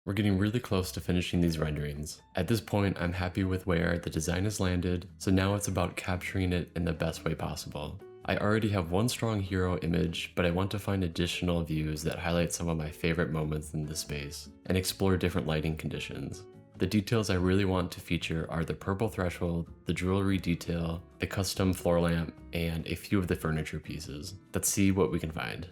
We're getting really close to finishing these renderings. At this point, I'm happy with where the design has landed, so now it's about capturing it in the best way possible. I already have one strong hero image, but I want to find additional views that highlight some of my favorite moments in the space, and explore different lighting conditions. The details I really want to feature are the purple threshold, the jewelry detail, the custom floor lamp, and a few of the furniture pieces. Let's see what we can find.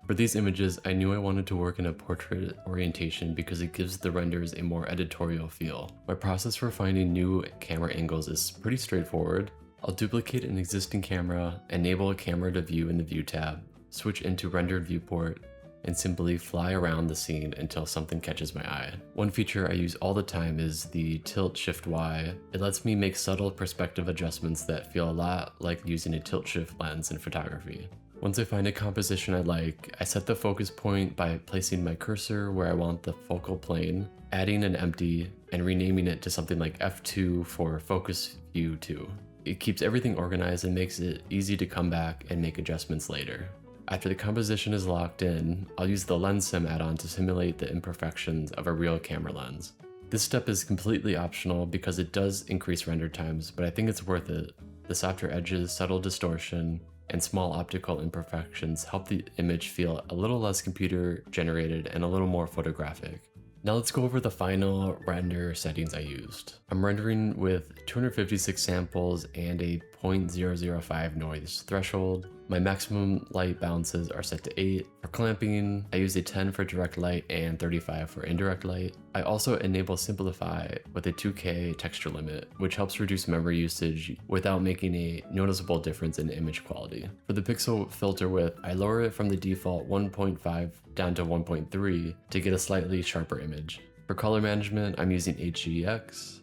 For these images, I knew I wanted to work in a portrait orientation because it gives the renders a more editorial feel. My process for finding new camera angles is pretty straightforward. I'll duplicate an existing camera, enable a camera to view in the View tab, switch into Rendered Viewport, and simply fly around the scene until something catches my eye. One feature I use all the time is the Tilt Shift Y. It lets me make subtle perspective adjustments that feel a lot like using a tilt shift lens in photography. Once I find a composition I like, I set the focus point by placing my cursor where I want the focal plane, adding an empty, and renaming it to something like F2 for Focus View 2. It keeps everything organized and makes it easy to come back and make adjustments later. After the composition is locked in, I'll use the Lens Sim add-on to simulate the imperfections of a real camera lens. This step is completely optional because it does increase render times, but I think it's worth it. The softer edges, subtle distortion, and small optical imperfections help the image feel a little less computer generated and a little more photographic. Now let's go over the final render settings I used. I'm rendering with 256 samples and a 0.005 noise threshold. My maximum light bounces are set to 8. For clamping, I use a 10 for direct light and 35 for indirect light. I also enable Simplify with a 2K texture limit, which helps reduce memory usage without making a noticeable difference in image quality. For the pixel filter width, I lower it from the default 1.5 down to 1.3 to get a slightly sharper image. For color management, I'm using HGX.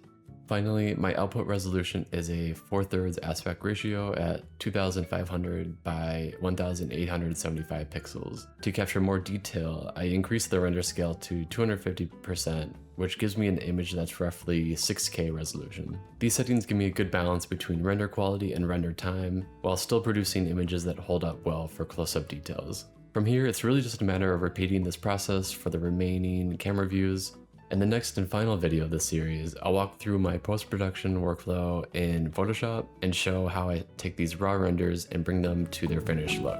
Finally, my output resolution is a 4/3 aspect ratio at 2500 by 1875 pixels. To capture more detail, I increase the render scale to 250%, which gives me an image that's roughly 6K resolution. These settings give me a good balance between render quality and render time, while still producing images that hold up well for close-up details. From here, it's really just a matter of repeating this process for the remaining camera views. In the next and final video of this series, I'll walk through my post-production workflow in Photoshop and show how I take these raw renders and bring them to their finished look.